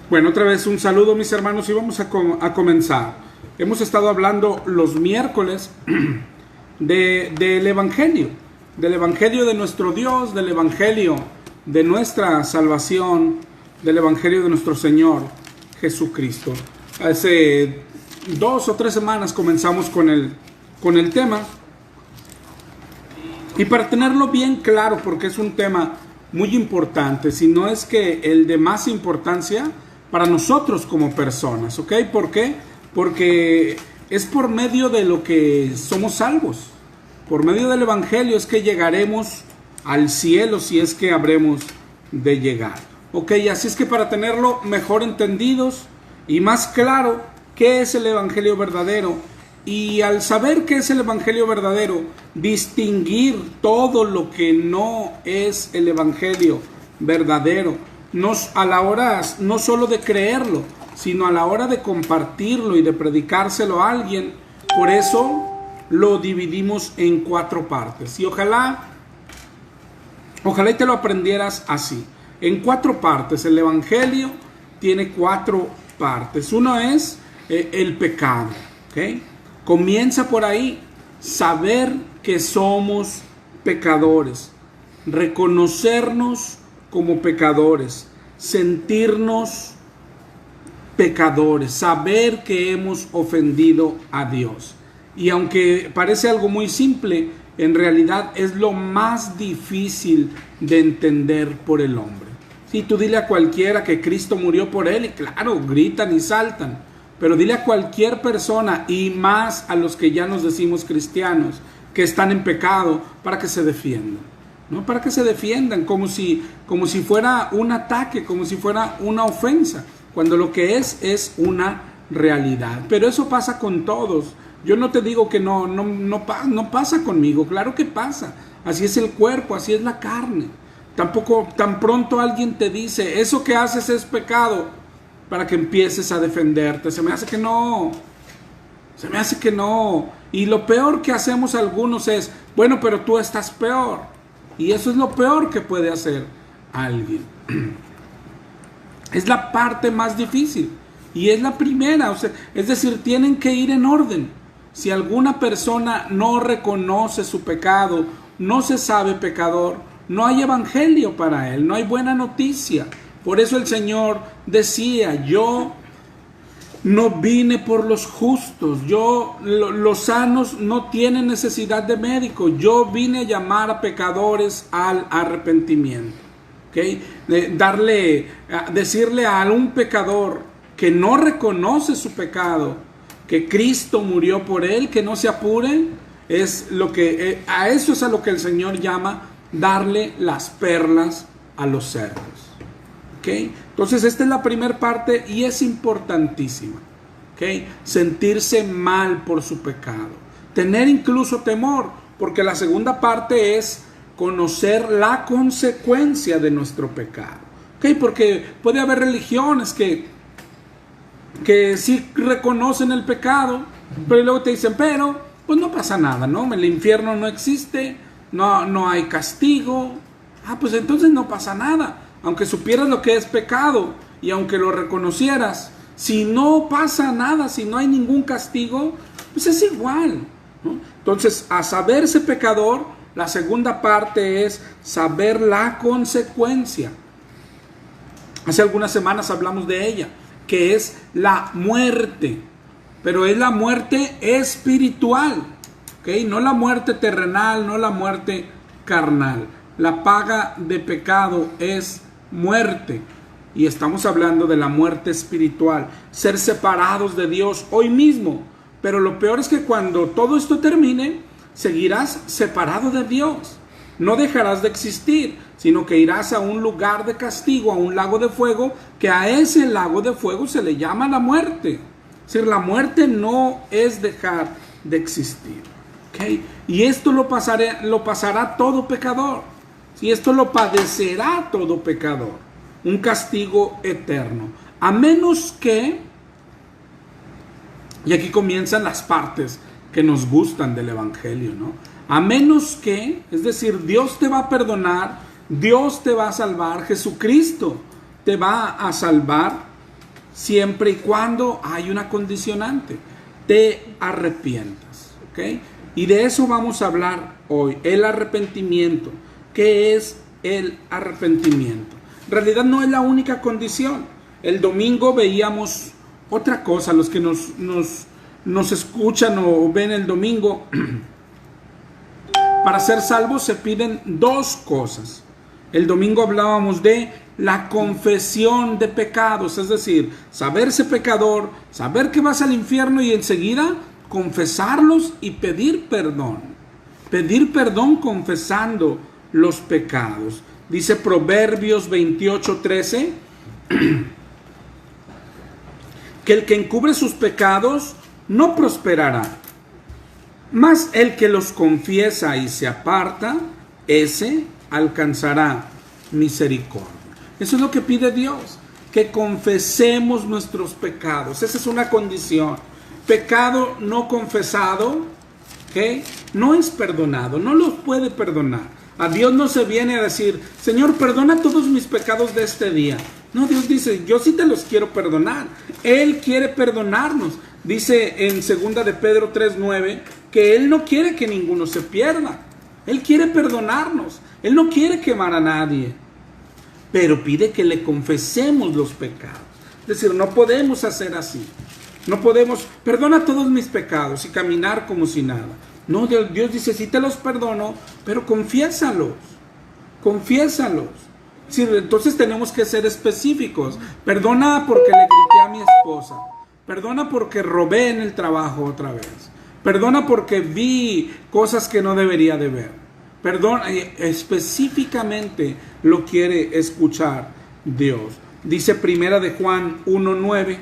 Bueno, otra vez un saludo, mis hermanos, y vamos a comenzar. Hemos estado hablando los miércoles del Evangelio de nuestro Dios, del Evangelio de nuestra salvación, del Evangelio de nuestro Señor Jesucristo. Hace 2 o 3 semanas comenzamos con el tema, y para tenerlo bien claro, porque es un tema muy importante, si no es que el de más importancia para nosotros como personas, ¿ok? ¿Por qué? Porque es por medio de lo que somos salvos. Por medio del Evangelio es que llegaremos al cielo, si es que habremos de llegar. Ok, así es que para tenerlo mejor entendidos y más claro qué es el Evangelio verdadero, y al saber qué es el Evangelio verdadero, distinguir todo lo que no es el Evangelio verdadero, a la hora no solo de creerlo, sino a la hora de compartirlo y de predicárselo a alguien. Por eso lo dividimos en 4 partes, y ojalá y te lo aprendieras así, en 4 partes. El Evangelio tiene 4 partes. Uno es el pecado, ¿ok? Comienza por ahí, saber que somos pecadores, reconocernos como pecadores, sentirnos pecadores, saber que hemos ofendido a Dios. Y aunque parece algo muy simple, en realidad es lo más difícil de entender por el hombre. Si tú dile a cualquiera que Cristo murió por él, y claro, gritan y saltan, pero dile a cualquier persona, y más a los que ya nos decimos cristianos, que están en pecado, para que se defiendan, ¿no? Para que se defiendan como si fuera un ataque, como si fuera una ofensa, cuando lo que es una realidad. Pero eso pasa con todos. Yo no te digo que no pasa conmigo, claro que pasa. Así es el cuerpo, así es la carne. Tampoco tan pronto alguien te dice, eso que haces es pecado, para que empieces a defenderte. Se me hace que no. Y lo peor que hacemos algunos es, bueno, pero tú estás peor. Y eso es lo peor que puede hacer alguien. Es la parte más difícil. Y es la primera. O sea, es decir, tienen que ir en orden. Si alguna persona no reconoce su pecado, no se sabe pecador, no hay evangelio para él, no hay buena noticia. Por eso el Señor decía, yo no vine por los justos, los sanos no tienen necesidad de médico, yo vine a llamar a pecadores al arrepentimiento. ¿Okay? Decirle a un pecador que no reconoce su pecado, que Cristo murió por él, que no se apure, a eso es a lo que el Señor llama darle las perlas a los cerdos. ¿Okay? Entonces esta es la primera parte y es importantísima. ¿Okay? Sentirse mal por su pecado, tener incluso temor, porque la segunda parte es conocer la consecuencia de nuestro pecado. ¿Okay? Porque puede haber religiones que sí reconocen el pecado, pero luego te dicen, pero pues no pasa nada, ¿no? El infierno no existe, no hay castigo. Pues entonces no pasa nada. Aunque supieras lo que es pecado y aunque lo reconocieras, si no pasa nada, si no hay ningún castigo, pues es igual, ¿no? Entonces, a saberse pecador, la segunda parte es saber la consecuencia. Hace algunas semanas hablamos de ella, que es la muerte, pero es la muerte espiritual, ¿okay? No la muerte terrenal, no la muerte carnal. La paga de pecado es muerte, y estamos hablando de la muerte espiritual, ser separados de Dios hoy mismo. Pero lo peor es que cuando todo esto termine, seguirás separado de Dios. No dejarás de existir, sino que irás a un lugar de castigo, a un lago de fuego, que a ese lago de fuego se le llama la muerte. Es decir, la muerte no es dejar de existir, ¿okay? Y esto lo pasará todo pecador. Y esto lo padecerá todo pecador, un castigo eterno, a menos que, y aquí comienzan las partes que nos gustan del Evangelio, ¿no? A menos que, es decir, Dios te va a perdonar, Dios te va a salvar, Jesucristo te va a salvar, siempre y cuando hay una condicionante, te arrepientas, ¿ok? Y de eso vamos a hablar hoy, el arrepentimiento. ¿Qué es el arrepentimiento? En realidad no es la única condición. El domingo veíamos otra cosa, los que nos escuchan o ven el domingo. Para ser salvos se piden dos cosas. El domingo hablábamos de la confesión de pecados, es decir, saberse pecador, saber que vas al infierno y enseguida confesarlos y pedir perdón. Pedir perdón confesando los pecados. Dice Proverbios 28:13 que el que encubre sus pecados no prosperará, mas el que los confiesa y se aparta, ese alcanzará misericordia. Eso es lo que pide Dios, que confesemos nuestros pecados. Esa es una condición. Pecado no confesado, ¿okay?, no es perdonado, no los puede perdonar. A Dios no se viene a decir, Señor, perdona todos mis pecados de este día. No, Dios dice, yo sí te los quiero perdonar. Él quiere perdonarnos. Dice en 2 de Pedro 3:9 que Él no quiere que ninguno se pierda. Él quiere perdonarnos. Él no quiere quemar a nadie. Pero pide que le confesemos los pecados. Es decir, no podemos hacer así. No podemos, perdona todos mis pecados y caminar como si nada. No, Dios dice, sí te los perdono, pero confiésalos. Confiésalos. Sí, entonces tenemos que ser específicos. Perdona porque le grité a mi esposa. Perdona porque robé en el trabajo otra vez. Perdona porque vi cosas que no debería de ver. Perdona, específicamente lo quiere escuchar Dios. Dice Primera de Juan 1:9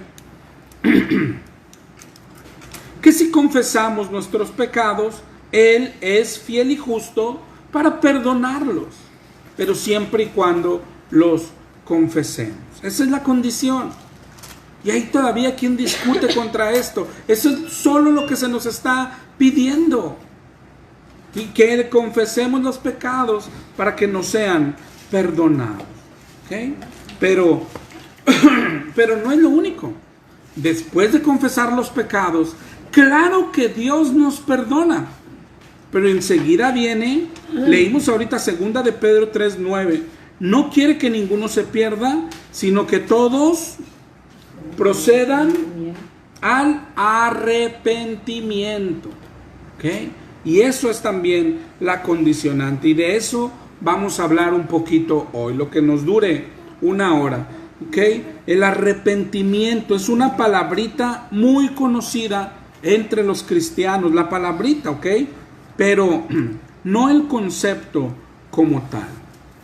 que si confesamos nuestros pecados, Él es fiel y justo para perdonarlos, pero siempre y cuando los confesemos. Esa es la condición. Y hay todavía quien discute contra esto. Eso es solo lo que se nos está pidiendo. Y que confesemos los pecados para que nos sean perdonados. ¿Okay? Pero no es lo único. Después de confesar los pecados, claro que Dios nos perdona. Pero enseguida viene, leímos ahorita 2 de Pedro 3:9, no quiere que ninguno se pierda, sino que todos procedan al arrepentimiento. ¿Okay? Y eso es también la condicionante. Y de eso vamos a hablar un poquito hoy, lo que nos dure una hora. ¿Okay? El arrepentimiento es una palabrita muy conocida entre los cristianos, la palabrita, ¿ok? Pero no el concepto como tal.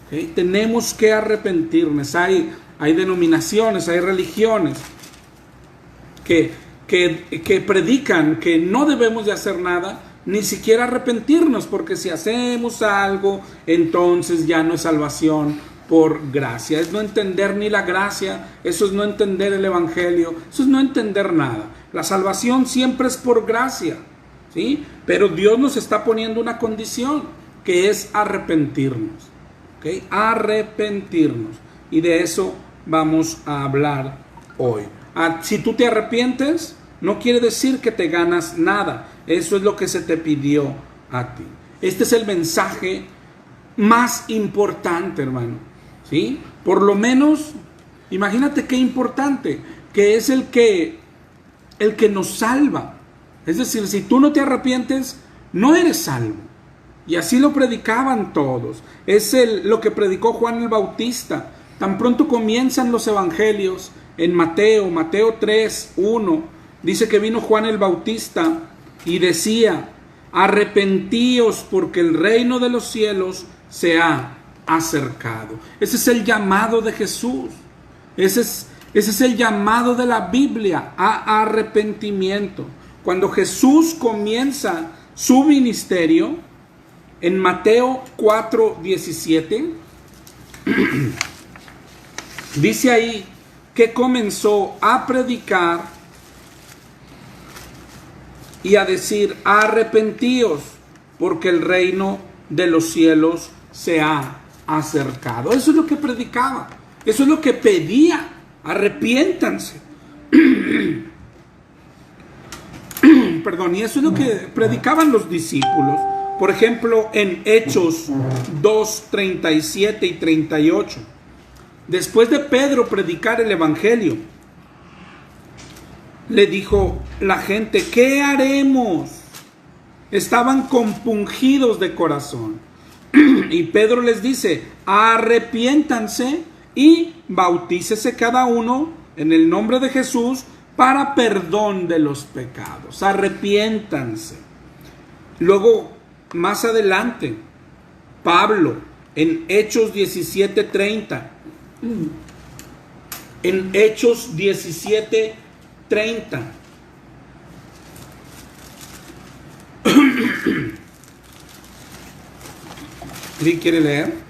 ¿Okay? Tenemos que arrepentirnos. Hay denominaciones, hay religiones que predican que no debemos de hacer nada, ni siquiera arrepentirnos, porque si hacemos algo, entonces ya no es salvación por gracia. Es no entender ni la gracia, eso es no entender el evangelio, eso es no entender nada. La salvación siempre es por gracia, ¿sí? Pero Dios nos está poniendo una condición, que es arrepentirnos, ¿okay? Arrepentirnos. Y de eso vamos a hablar hoy. Si tú te arrepientes, no quiere decir que te ganas nada. Eso es lo que se te pidió a ti. Este es el mensaje más importante, hermano. ¿Sí? Por lo menos, imagínate qué importante, que es el que nos salva. Es decir, si tú no te arrepientes, no eres salvo. Y así lo predicaban todos. Es lo que predicó Juan el Bautista. Tan pronto comienzan los evangelios, en Mateo 3:1, dice que vino Juan el Bautista y decía, arrepentíos porque el reino de los cielos se ha acercado. Ese es el llamado de Jesús. Ese es el llamado de la Biblia, a arrepentimiento. Cuando Jesús comienza su ministerio, en Mateo 4:17, dice ahí que comenzó a predicar y a decir, arrepentíos porque el reino de los cielos se ha acercado. Eso es lo que predicaba, eso es lo que pedía, arrepiéntanse. Perdón, y eso es lo que predicaban los discípulos. Por ejemplo, en Hechos 2, 37 y 38. Después de Pedro predicar el evangelio, le dijo la gente: ¿qué haremos? Estaban compungidos de corazón. Y Pedro les dice: arrepiéntanse y bautícese cada uno en el nombre de Jesús para perdón de los pecados. Arrepiéntanse. Luego, más adelante, Pablo, en Hechos 17:30, en Hechos 17:30, ¿sí quiere leer?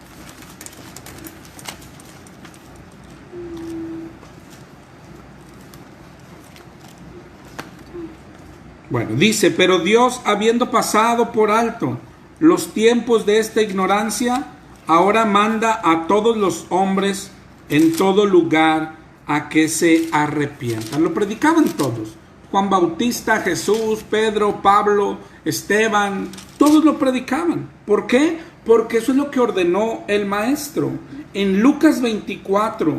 Bueno, dice: pero Dios, habiendo pasado por alto los tiempos de esta ignorancia, ahora manda a todos los hombres en todo lugar a que se arrepientan. Lo predicaban todos: Juan Bautista, Jesús, Pedro, Pablo, Esteban, todos lo predicaban. ¿Por qué? Porque eso es lo que ordenó el maestro. En Lucas 24,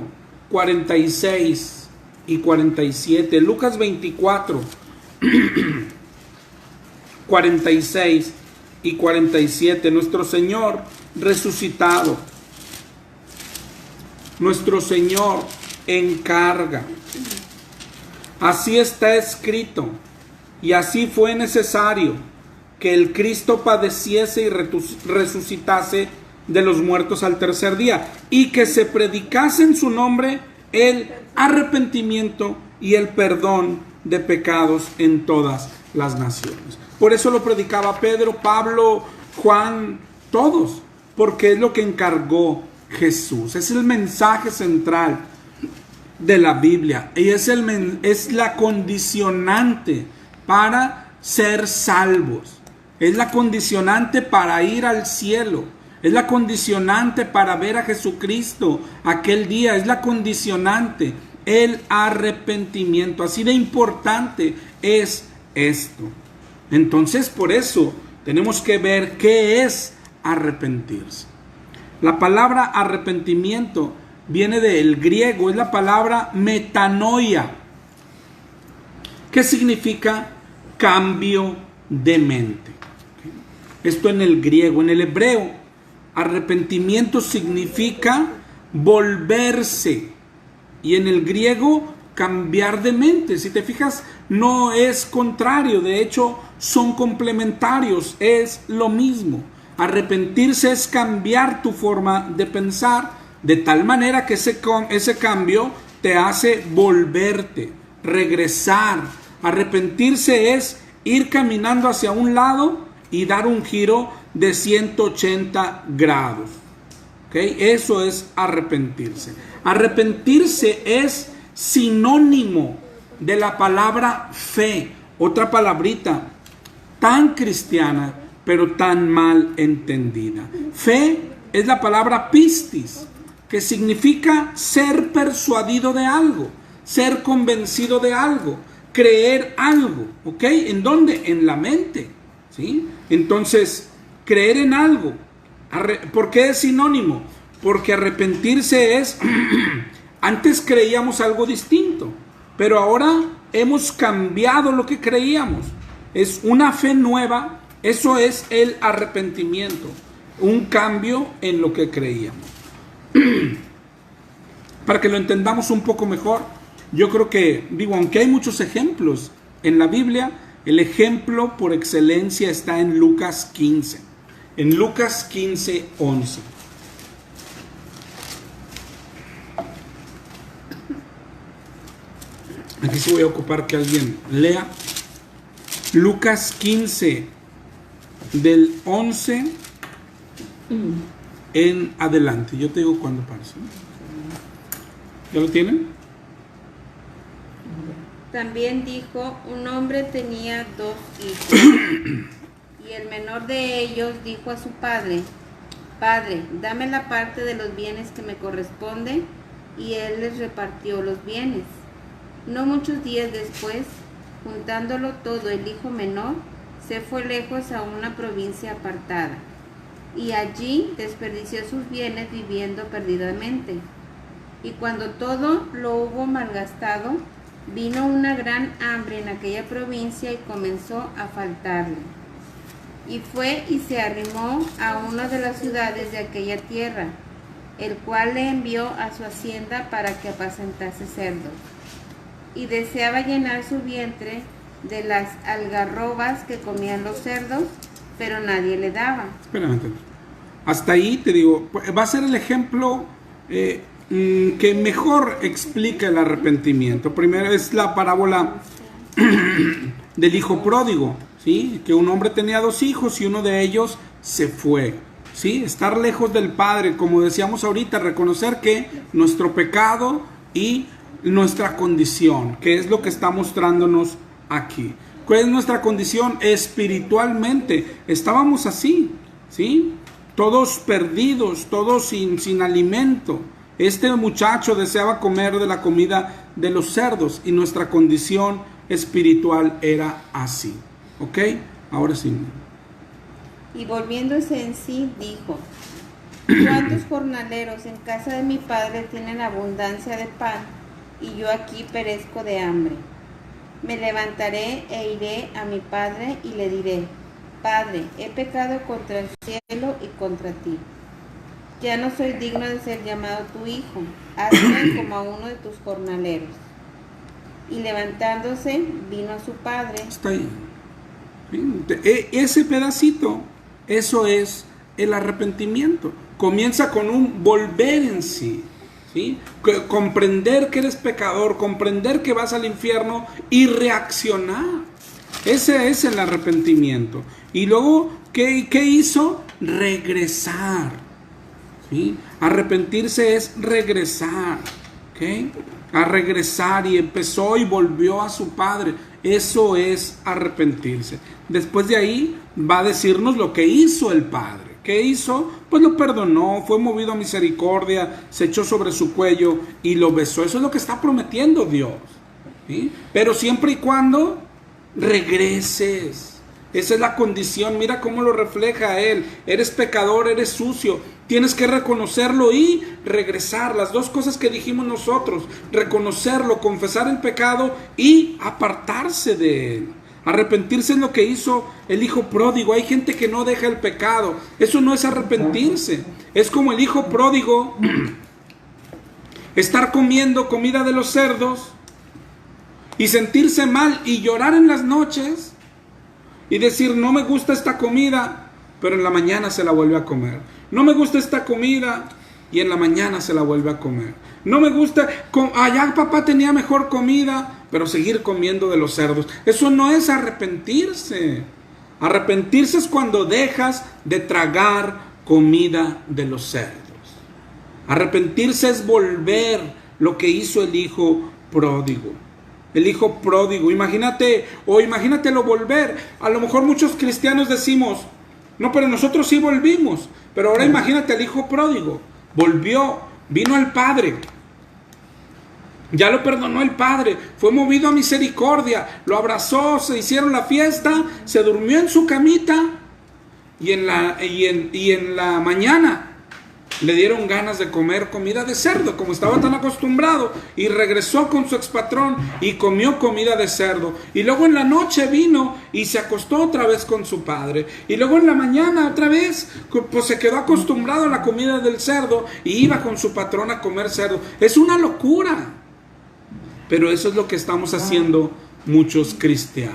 46 y 47, Lucas 24, 46 y 47, nuestro Señor resucitado, nuestro Señor encarga: así está escrito, y así fue necesario que el Cristo padeciese y resucitase de los muertos al tercer día, y que se predicase en su nombre el arrepentimiento y el perdón de pecados en todas las naciones. Por eso lo predicaba Pedro, Pablo, Juan, todos, porque es lo que encargó Jesús. Es el mensaje central de la Biblia y es la condicionante para ser salvos. Es la condicionante para ir al cielo. Es la condicionante para ver a Jesucristo aquel día. Es la condicionante, el arrepentimiento. Así de importante es esto. Entonces, por eso tenemos que ver qué es arrepentirse. La palabra arrepentimiento viene del griego, es la palabra metanoia, que significa cambio de mente. Esto en el griego. En el hebreo, arrepentimiento significa volverse, y en el griego, cambiar de mente. Si te fijas, no es contrario, de hecho son complementarios, es lo mismo. Arrepentirse es cambiar tu forma de pensar de tal manera que ese cambio te hace volverte, regresar. Arrepentirse es ir caminando hacia un lado y dar un giro de 180 grados. ¿Okay? Eso es arrepentirse. Arrepentirse es sinónimo de la palabra fe, otra palabrita tan cristiana pero tan mal entendida. Fe es la palabra pistis, que significa ser persuadido de algo, ser convencido de algo, creer algo. ¿Ok? ¿En dónde? En la mente. ¿Sí? Entonces, creer en algo. ¿Por qué es sinónimo? Porque arrepentirse es antes creíamos algo distinto, pero ahora hemos cambiado lo que creíamos. Es una fe nueva. Eso es el arrepentimiento, un cambio en lo que creíamos. Para que lo entendamos un poco mejor, yo creo que, aunque hay muchos ejemplos en la Biblia, el ejemplo por excelencia está en Lucas 15. En Lucas 15, 11. Aquí sí voy a ocupar que alguien lea. Lucas 15, del 11 en adelante. Yo te digo cuándo parece. ¿Ya lo tienen? También dijo: un hombre tenía 2 hijos, y el menor de ellos dijo a su padre: Padre, dame la parte de los bienes que me corresponde. Y él les repartió los bienes. No muchos días después, juntándolo todo, el hijo menor se fue lejos a una provincia apartada, y allí desperdició sus bienes viviendo perdidamente. Y cuando todo lo hubo malgastado, vino una gran hambre en aquella provincia y comenzó a faltarle. Y fue y se arrimó a una de las ciudades de aquella tierra, el cual le envió a su hacienda para que apacentase cerdos. Y deseaba llenar su vientre de las algarrobas que comían los cerdos, pero nadie le daba. Espérame. Hasta ahí te digo, va a ser el ejemplo que mejor explica el arrepentimiento. Primero es la parábola del hijo pródigo, ¿sí? Que un hombre tenía 2 hijos y uno de ellos se fue, ¿sí? Estar lejos del Padre, como decíamos ahorita, reconocer que nuestro pecado y nuestra condición, que es lo que está mostrándonos aquí. ¿Cuál es nuestra condición espiritualmente? Estábamos así, ¿sí? Todos perdidos, todos sin alimento. Este muchacho deseaba comer de la comida de los cerdos y nuestra condición espiritual era así. ¿Ok? Ahora sí. Y volviéndose en sí, dijo: ¿Cuántos jornaleros en casa de mi padre tienen abundancia de pan, y yo aquí perezco de hambre? Me levantaré e iré a mi padre y le diré: Padre, he pecado contra el cielo y contra ti. Ya no soy digno de ser llamado tu hijo. Hazme como a uno de tus jornaleros. Y levantándose, vino a su padre. Está ahí. Ese pedacito, eso es el arrepentimiento. Comienza con un volver en sí, ¿sí? Comprender que eres pecador, comprender que vas al infierno y reaccionar. Ese es el arrepentimiento. Y luego, ¿qué hizo? Regresar, ¿sí? Arrepentirse es regresar, ¿ok? A regresar, y empezó y volvió a su padre. Eso es arrepentirse. Después de ahí va a decirnos lo que hizo el padre. ¿Qué hizo? Pues lo perdonó, fue movido a misericordia, se echó sobre su cuello y lo besó. Eso es lo que está prometiendo Dios, ¿sí? Pero siempre y cuando regreses. Esa es la condición. Mira cómo lo refleja él. Eres pecador, eres sucio. Tienes que reconocerlo y regresar. Las 2 cosas que dijimos nosotros: reconocerlo, confesar el pecado y apartarse de él. Arrepentirse es lo que hizo el hijo pródigo. Hay gente que no deja el pecado. Eso no es arrepentirse. Es como el hijo pródigo estar comiendo comida de los cerdos y sentirse mal y llorar en las noches y decir: no me gusta esta comida, pero en la mañana se la vuelve a comer. No me gusta esta comida y en la mañana se la vuelve a comer. No me gusta, allá papá tenía mejor comida, pero seguir comiendo de los cerdos. Eso no es arrepentirse. Arrepentirse es cuando dejas de tragar comida de los cerdos. Arrepentirse es volver, lo que hizo el hijo pródigo. El hijo pródigo, imagínatelo volver. A lo mejor muchos cristianos decimos: no, pero nosotros sí volvimos. Pero ahora imagínate al hijo pródigo. Volvió, vino al padre. Ya lo perdonó el padre, fue movido a misericordia, lo abrazó, se hicieron la fiesta, se durmió en su camita y en la mañana le dieron ganas de comer comida de cerdo, como estaba tan acostumbrado, y regresó con su expatrón y comió comida de cerdo. Y luego en la noche vino y se acostó otra vez con su padre. Y luego en la mañana otra vez, pues se quedó acostumbrado a la comida del cerdo y iba con su patrón a comer cerdo. Es una locura. Pero eso es lo que estamos haciendo muchos cristianos,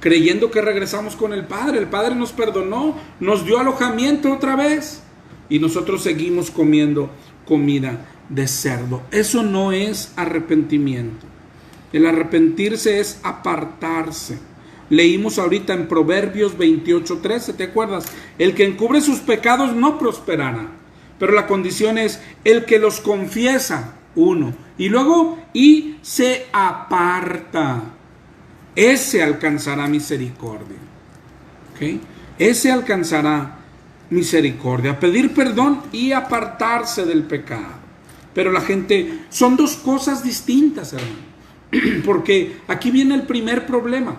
creyendo que regresamos con el Padre. El Padre nos perdonó, nos dio alojamiento otra vez, y nosotros seguimos comiendo comida de cerdo. Eso no es arrepentimiento. El arrepentirse es apartarse. Leímos ahorita en Proverbios 28:13, ¿te acuerdas? El que encubre sus pecados no prosperará, pero la condición es el que los confiesa, y luego se aparta. Ese alcanzará misericordia, ¿ok? Ese alcanzará misericordia, pedir perdón y apartarse del pecado. Pero la gente, son 2 cosas distintas, hermano. Porque aquí viene el primer problema,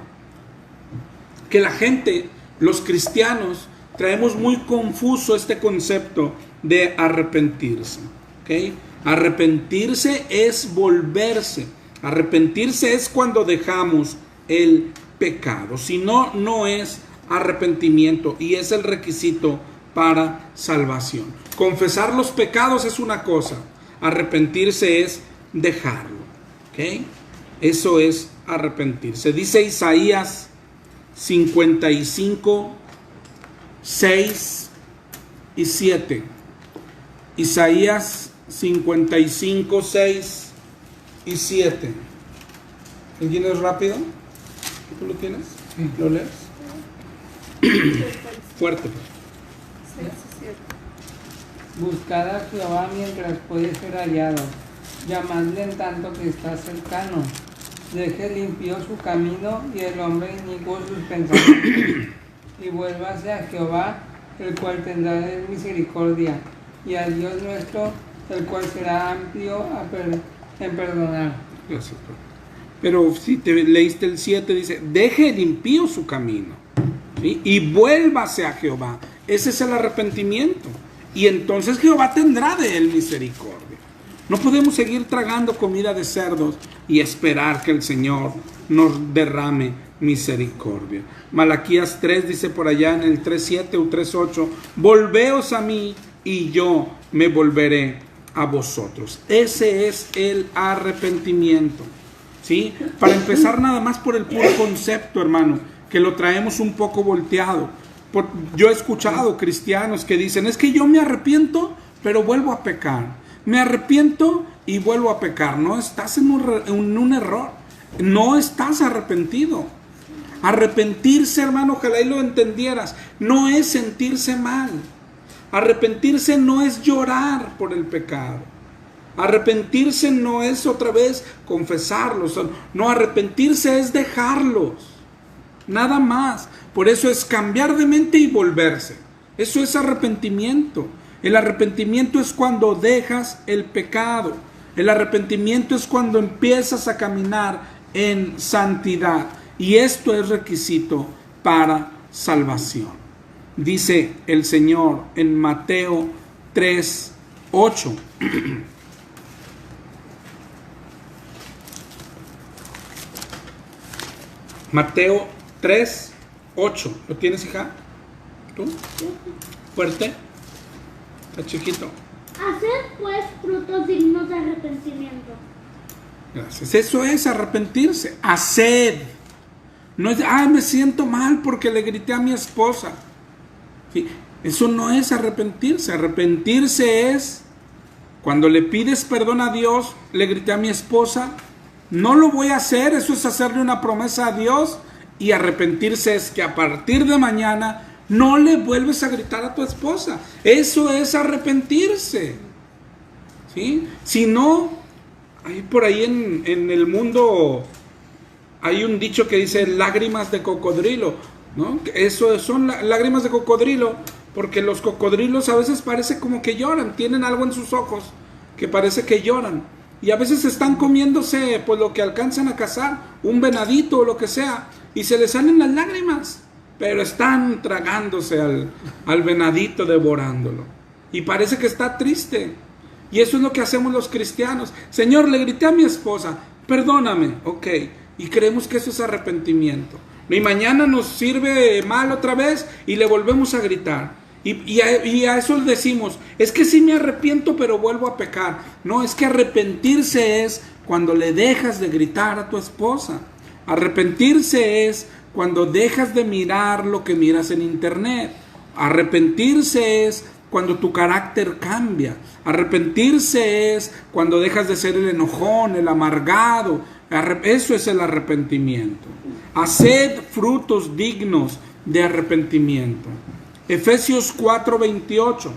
que la gente, los cristianos, traemos muy confuso este concepto de arrepentirse. ¿Okay? Arrepentirse es volverse. Arrepentirse es cuando dejamos el pecado. Si no, no es arrepentimiento y es el requisito para salvación. Confesar los pecados es una cosa, arrepentirse es dejarlo. ¿Okay? Eso es arrepentirse. Dice Isaías 55, 6 y 7. Isaías 55, 6 y 7. ¿Alguien es rápido? ¿Tú lo tienes? ¿Lo lees? Fuerte. 6 y 7. Buscad a Jehová mientras puede ser hallado, llamadle en tanto que está cercano. Deje limpio su camino y el hombre inicuo sus pensamientos. Y vuélvase a Jehová, el cual tendrá de misericordia, y a Dios nuestro, el cual será amplio en perdonar. Gracias. Pero si te leíste el 7, dice, deje limpio su camino, ¿sí? Y vuélvase a Jehová. Ese es el arrepentimiento. Y entonces Jehová tendrá de él misericordia. No podemos seguir tragando comida de cerdos y esperar que el Señor nos derrame misericordia. Malaquías 3 dice por allá en el 3:7 o 3:8, volveos a mí y yo me volveré a vosotros. Ese es el arrepentimiento. ¿Sí? Para empezar nada más por el puro concepto, hermano, que lo traemos un poco volteado. Yo he escuchado cristianos que dicen, es que yo me arrepiento, pero vuelvo a pecar. Me arrepiento y vuelvo a pecar. No, estás en un error. No estás arrepentido. Arrepentirse, hermano, ojalá y lo entendieras, no es sentirse mal. Arrepentirse no es llorar por el pecado. Arrepentirse no es otra vez confesarlos. No, arrepentirse es dejarlos. Nada más. Por eso es cambiar de mente y volverse. Eso es arrepentimiento. El arrepentimiento es cuando dejas el pecado. El arrepentimiento es cuando empiezas a caminar en santidad. Y esto es requisito para salvación. Dice el Señor en Mateo 3:8. Mateo 3:8. ¿Lo tienes, hija? ¿Tú? ¿Fuerte? Está chiquito. Haced pues frutos dignos de arrepentimiento. Gracias. Eso es arrepentirse. Haced. No es, me siento mal porque le grité a mi esposa. ¿Sí? Eso no es arrepentirse. Arrepentirse es cuando le pides perdón a Dios, le grité a mi esposa, no lo voy a hacer. Eso es hacerle una promesa a Dios. Y arrepentirse es que a partir de mañana no le vuelves a gritar a tu esposa. Eso es arrepentirse. ¿Sí? Si no, hay por ahí en el mundo hay un dicho que dice lágrimas de cocodrilo, ¿no? Eso son lágrimas de cocodrilo, porque los cocodrilos a veces parece como que lloran, tienen algo en sus ojos que parece que lloran. Y a veces están comiéndose pues lo que alcanzan a cazar, un venadito o lo que sea, y se les salen las lágrimas, pero están tragándose al venadito, devorándolo. Y parece que está triste. Y eso es lo que hacemos los cristianos. Señor, le grité a mi esposa, perdóname, ok. Y creemos que eso es arrepentimiento. Y mañana nos sirve mal otra vez y le volvemos a gritar. Y a eso le decimos, es que sí me arrepiento, pero vuelvo a pecar. No, es que arrepentirse es cuando le dejas de gritar a tu esposa. Arrepentirse es cuando dejas de mirar lo que miras en internet. Arrepentirse es cuando tu carácter cambia. Arrepentirse es cuando dejas de ser el enojón, el amargado. Eso es el arrepentimiento. Haced frutos dignos de arrepentimiento. Efesios 4:28.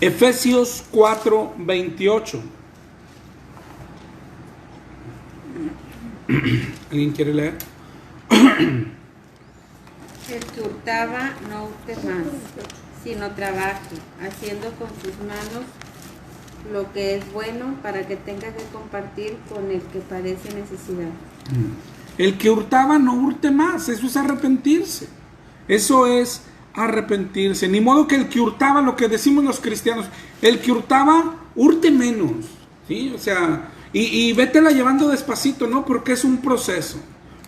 Efesios 4:28. ¿Alguien quiere leer? El que hurtaba no hurte más, sino trabaje, haciendo con sus manos lo que es bueno para que tenga que compartir con el que padece necesidad. El que hurtaba no hurte más, eso es arrepentirse. Eso es arrepentirse. Ni modo que el que hurtaba, lo que decimos los cristianos, el que hurtaba, hurte menos. ¿Sí? O sea, y vétela llevando despacito, ¿no? Porque es un proceso.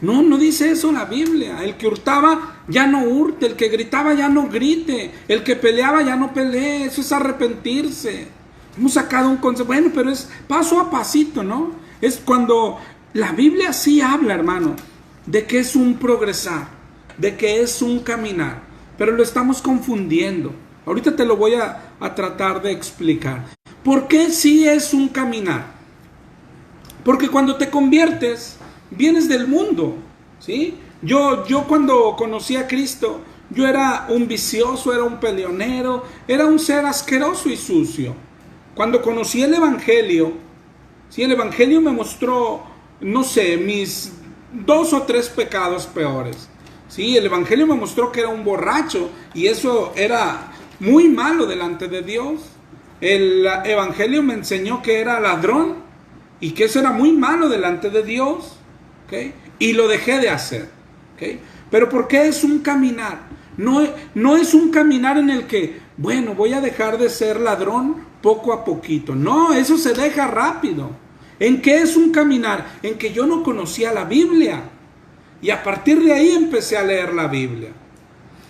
No, no dice eso la Biblia. El que hurtaba ya no hurte, el que gritaba ya no grite, el que peleaba ya no pelee. Eso es arrepentirse. Hemos sacado un concepto, bueno, pero es paso a pasito, ¿no? Es cuando la Biblia sí habla, hermano, de que es un progresar, de que es un caminar, pero lo estamos confundiendo. Ahorita te lo voy a tratar de explicar. ¿Por qué sí es un caminar? Porque cuando te conviertes, vienes del mundo, ¿sí? Yo cuando conocí a Cristo, yo era un vicioso, era un peleonero, era un ser asqueroso y sucio. Cuando conocí el Evangelio, ¿sí? El Evangelio me mostró, no sé, mis 2 o 3 pecados peores. Sí, el Evangelio me mostró que era un borracho y eso era muy malo delante de Dios. El Evangelio me enseñó que era ladrón y que eso era muy malo delante de Dios. ¿Okay? Y lo dejé de hacer. ¿Okay? Pero ¿por qué es un caminar? No es un caminar en el que, bueno, voy a dejar de ser ladrón poco a poquito. No, eso se deja rápido. ¿En qué es un caminar? En que yo no conocía la Biblia. Y a partir de ahí empecé a leer la Biblia.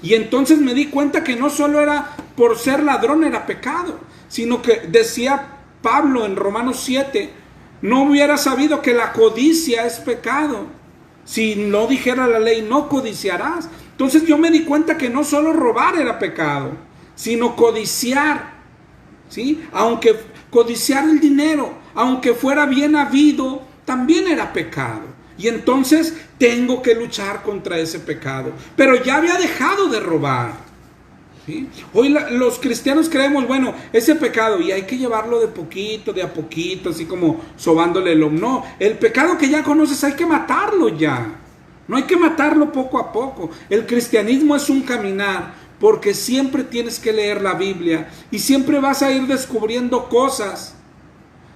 Y entonces me di cuenta que no solo era por ser ladrón era pecado, sino que decía Pablo en Romanos 7, no hubiera sabido que la codicia es pecado. Si no dijera la ley, no codiciarás. Entonces yo me di cuenta que no solo robar era pecado, sino codiciar. ¿Sí? Aunque codiciar el dinero, aunque fuera bien habido, también era pecado. Y entonces tengo que luchar contra ese pecado. Pero ya había dejado de robar. ¿Sí? Hoy los cristianos creemos, bueno, ese pecado y hay que llevarlo de poquito, de a poquito, así como sobándole el lomo. No, el pecado que ya conoces hay que matarlo ya. No hay que matarlo poco a poco. El cristianismo es un caminar, porque siempre tienes que leer la Biblia y siempre vas a ir descubriendo cosas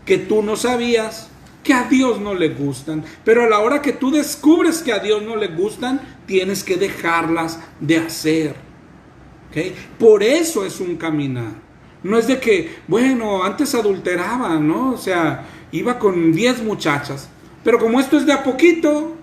que tú no sabías, que a Dios no le gustan. Pero a la hora que tú descubres que a Dios no le gustan, tienes que dejarlas de hacer. ¿Okay? Por eso es un caminar. No es de que, bueno, antes adulteraba, ¿no? O sea, iba con 10 muchachas. Pero como esto es de a poquito,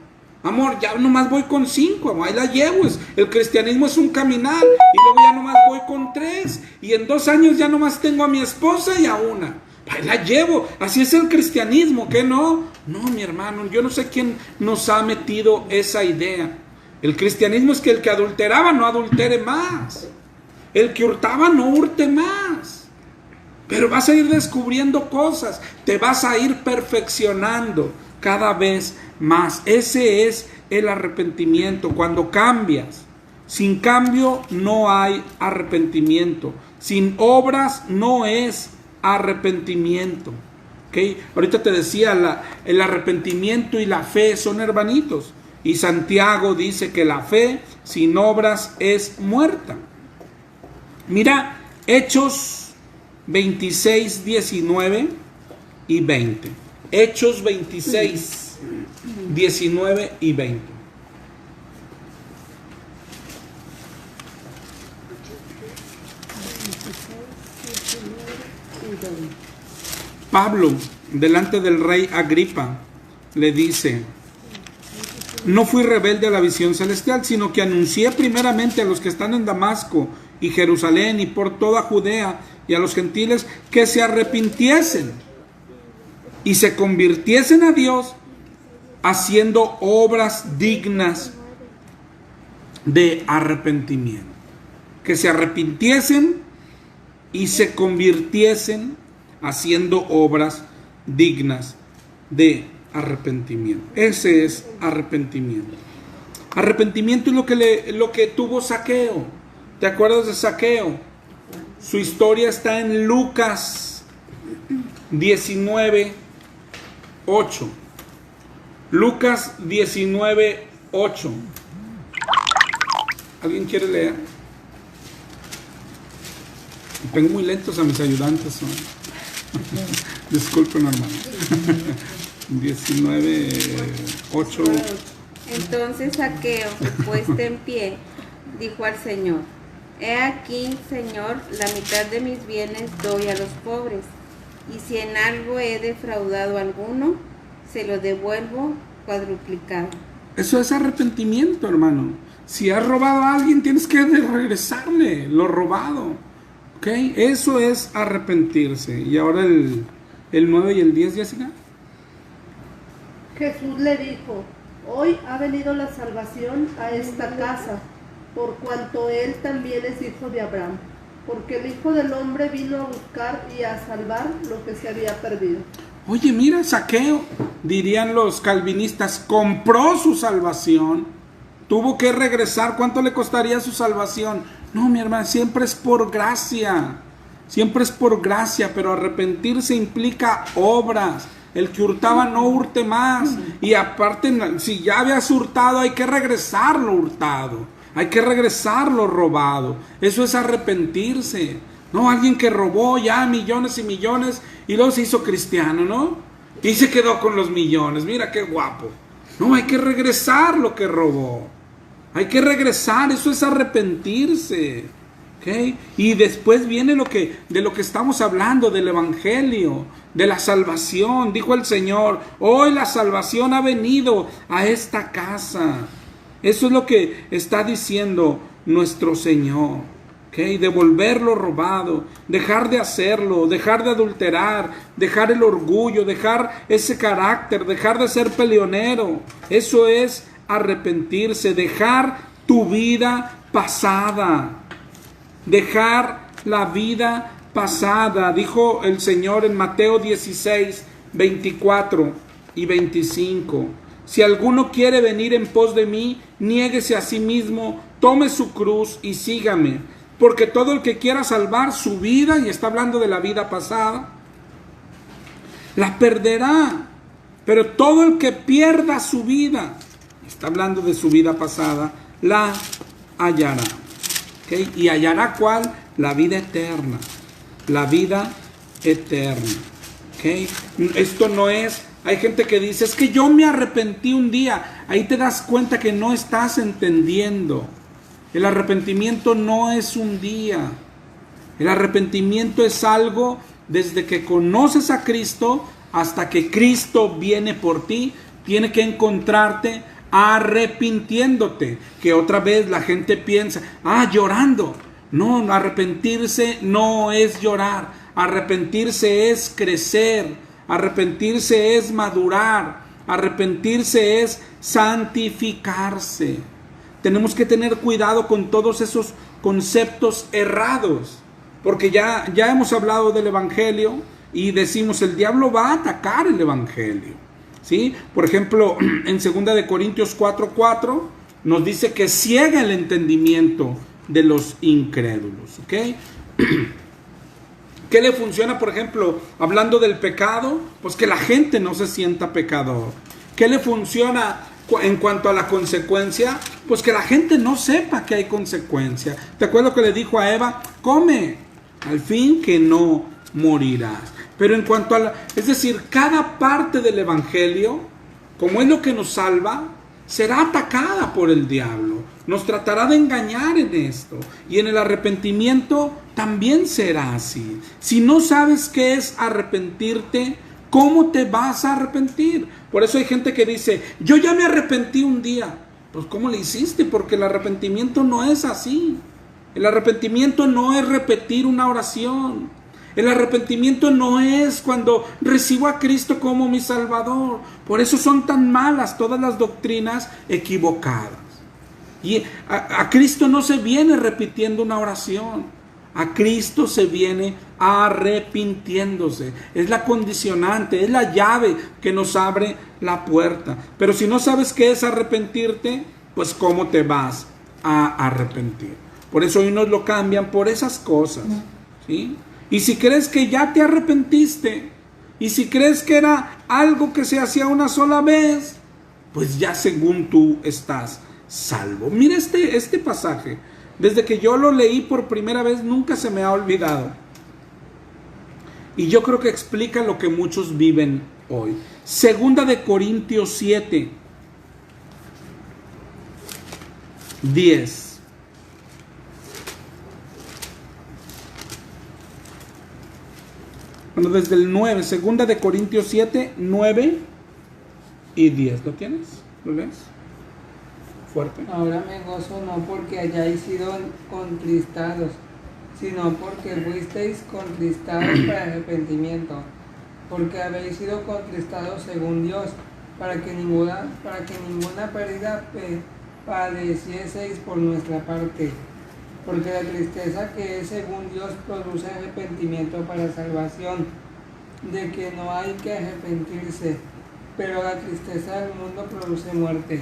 amor, ya nomás voy con 5, ahí la llevo. El cristianismo es un caminar. Y luego ya nomás voy con 3. Y en 2 años ya nomás tengo a mi esposa y a una. Ahí la llevo. Así es el cristianismo, ¿qué no? No, mi hermano, yo no sé quién nos ha metido esa idea. El cristianismo es que el que adulteraba no adultere más. El que hurtaba no hurte más. Pero vas a ir descubriendo cosas. Te vas a ir perfeccionando cada vez más. Ese es el arrepentimiento. Cuando cambias. Sin cambio no hay arrepentimiento. Sin obras no es arrepentimiento. ¿Okay? Ahorita te decía, el arrepentimiento y la fe son hermanitos. Y Santiago dice que la fe sin obras es muerta. Mira, Hechos 26, 19 y 20. Hechos 26, 19 y 20. Pablo, delante del rey Agripa, le dice: no fui rebelde a la visión celestial, sino que anuncié primeramente a los que están en Damasco y Jerusalén y por toda Judea y a los gentiles que se arrepintiesen y se convirtiesen a Dios haciendo obras dignas de arrepentimiento. Que se arrepintiesen y se convirtiesen haciendo obras dignas de arrepentimiento. Ese es arrepentimiento. Arrepentimiento es lo que tuvo Zaqueo. ¿Te acuerdas de Zaqueo? Su historia está en Lucas 19, 8. Lucas 19, 8. ¿Alguien quiere leer? Tengo muy lentos a mis ayudantes, ¿no? Disculpen, hermano. 19:8. Entonces Zaqueo, puesto en pie, dijo al Señor: He aquí, Señor, la mitad de mis bienes doy a los pobres, y si en algo he defraudado a alguno, se lo devuelvo cuadruplicado. Eso es arrepentimiento, hermano. Si has robado a alguien, tienes que regresarle lo robado. ¿Ok? Eso es arrepentirse. Y ahora el 9 y el 10, Jessica. Jesús le dijo: Hoy ha venido la salvación a esta casa, por cuanto él también es hijo de Abraham, porque el Hijo del Hombre vino a buscar y a salvar lo que se había perdido. Oye, mira, Zaqueo, dirían los calvinistas, compró su salvación, tuvo que regresar. ¿Cuánto le costaría su salvación? No, mi hermana, siempre es por gracia, pero arrepentirse implica obras. El que hurtaba no hurte más. Y aparte, si ya habías hurtado, hay que regresar lo hurtado. Hay que regresar lo robado. Eso es arrepentirse. No, alguien que robó ya millones y millones y luego se hizo cristiano, ¿no? Y se quedó con los millones. Mira qué guapo. No, hay que regresar lo que robó. Hay que regresar. Eso es arrepentirse. ¿Okay? Y después viene de lo que estamos hablando, del evangelio, de la salvación. Dijo el Señor: hoy la salvación ha venido a esta casa. Eso es lo que está diciendo nuestro Señor. ¿Okay? Devolver lo robado, dejar de hacerlo, dejar de adulterar, dejar el orgullo, dejar ese carácter, dejar de ser peleonero. Eso es arrepentirse, dejar tu vida pasada. Dejar la vida pasada. Dijo el Señor en Mateo 16, 24 y 25. Si alguno quiere venir en pos de mí, niéguese a sí mismo, tome su cruz y sígame. Porque todo el que quiera salvar su vida, y está hablando de la vida pasada, la perderá. Pero todo el que pierda su vida, está hablando de su vida pasada, la hallará. ¿Okay? ¿Y hallará cuál? La vida eterna. La vida eterna. ¿Okay? Esto no es... Hay gente que dice: es que yo me arrepentí un día. Ahí te das cuenta que no estás entendiendo. El arrepentimiento no es un día. El arrepentimiento es algo desde que conoces a Cristo hasta que Cristo viene por ti. Tiene que encontrarte arrepintiéndote. Que otra vez la gente piensa: llorando. No, arrepentirse no es llorar. Arrepentirse es crecer. Arrepentirse es madurar. Arrepentirse es santificarse. Tenemos que tener cuidado con todos esos conceptos errados. Porque ya hemos hablado del evangelio y decimos: el diablo va a atacar el evangelio. ¿Sí? Por ejemplo, en 2 Corintios 4:4 nos dice que ciega el entendimiento de los incrédulos. ¿Ok? ¿Qué le funciona, por ejemplo, hablando del pecado? Pues que la gente no se sienta pecador. ¿Qué le funciona en cuanto a la consecuencia? Pues que la gente no sepa que hay consecuencia. ¿Te acuerdas que le dijo a Eva? Come, al fin que no morirás. Pero en cuanto a es decir, cada parte del evangelio, como es lo que nos salva, será atacada por el diablo. Nos tratará de engañar en esto. Y en el arrepentimiento también será así. Si no sabes qué es arrepentirte, ¿cómo te vas a arrepentir? Por eso hay gente que dice: yo ya me arrepentí un día. Pues ¿cómo le hiciste? Porque el arrepentimiento no es así. El arrepentimiento no es repetir una oración. El arrepentimiento no es cuando recibo a Cristo como mi Salvador. Por eso son tan malas todas las doctrinas equivocadas. Y a Cristo no se viene repitiendo una oración. A Cristo se viene arrepintiéndose. Es la condicionante, es la llave que nos abre la puerta. Pero si no sabes qué es arrepentirte, pues ¿cómo te vas a arrepentir? Por eso hoy nos lo cambian por esas cosas. ¿Sí? Y si crees que ya te arrepentiste, y si crees que era algo que se hacía una sola vez, pues ya según tú estás salvo. Mira este pasaje. Desde que yo lo leí por primera vez nunca se me ha olvidado. Y yo creo que explica lo que muchos viven hoy. Segunda de Corintios 7, 10. Bueno, desde el 9, segunda de Corintios 7, 9 y 10. ¿Lo tienes? ¿Lo lees? Fuerte. Ahora me gozo no porque hayáis sido contristados, sino porque fuisteis contristados para arrepentimiento, porque habéis sido contristados según Dios, para que ninguna pérdida padecieseis por nuestra parte. Porque la tristeza que es según Dios produce arrepentimiento para salvación, de que no hay que arrepentirse, pero la tristeza del mundo produce muerte.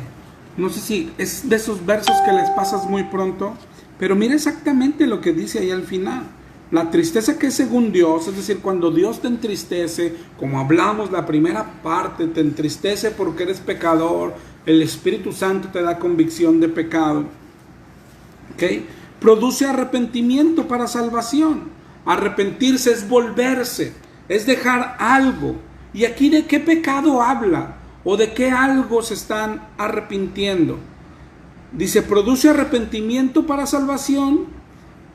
No sé si es de esos versos que les pasas muy pronto, pero mira exactamente lo que dice ahí al final. La tristeza que es según Dios, es decir, cuando Dios te entristece, como hablamos la primera parte, te entristece porque eres pecador, el Espíritu Santo te da convicción de pecado, ¿ok? Produce arrepentimiento para salvación. Arrepentirse es volverse, es dejar algo. ¿Y aquí de qué pecado habla? ¿O de qué algo se están arrepintiendo? Dice, produce arrepentimiento para salvación,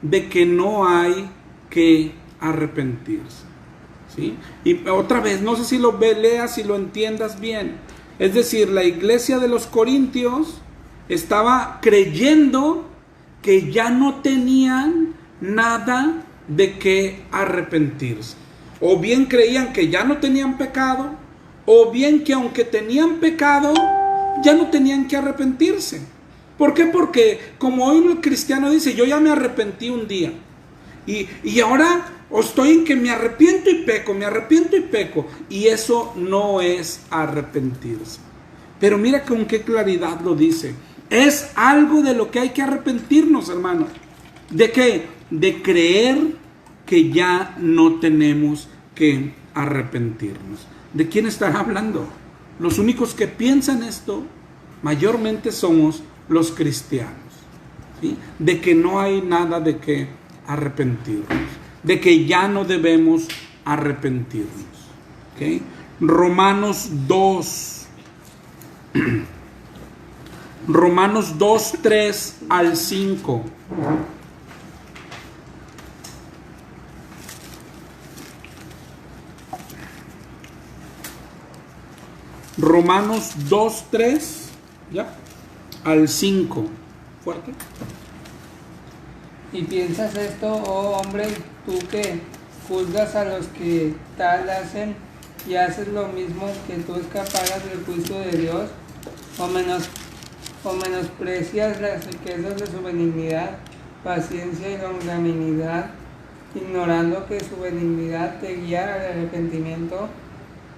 de que no hay que arrepentirse. ¿Sí? Y otra vez, no sé si lo leas y lo entiendas bien. Es decir, la iglesia de los Corintios estaba creyendo que ya no tenían nada de qué arrepentirse. O bien creían que ya no tenían pecado, o bien que aunque tenían pecado, ya no tenían que arrepentirse. ¿Por qué? Porque como hoy el cristiano dice, yo ya me arrepentí un día. Y ahora estoy en que me arrepiento y peco, me arrepiento y peco. Y eso no es arrepentirse. Pero mira con qué claridad lo dice. Es algo de lo que hay que arrepentirnos, hermanos. ¿De qué? De creer que ya no tenemos que arrepentirnos. ¿De quién estará hablando? Los únicos que piensan esto mayormente somos los cristianos, ¿sí? De que no hay nada de qué arrepentirnos, de que ya no debemos arrepentirnos, ¿okay? Romanos 2, Romanos 2, 3 al 5. Romanos 2, 3, ¿ya? Al 5. Fuerte. Y piensas esto, oh hombre, tú que juzgas a los que tal hacen y haces lo mismo, que tú escaparás del juicio de Dios, o menosprecias las riquezas de su benignidad, paciencia y longanimidad, ignorando que su benignidad te guía al arrepentimiento,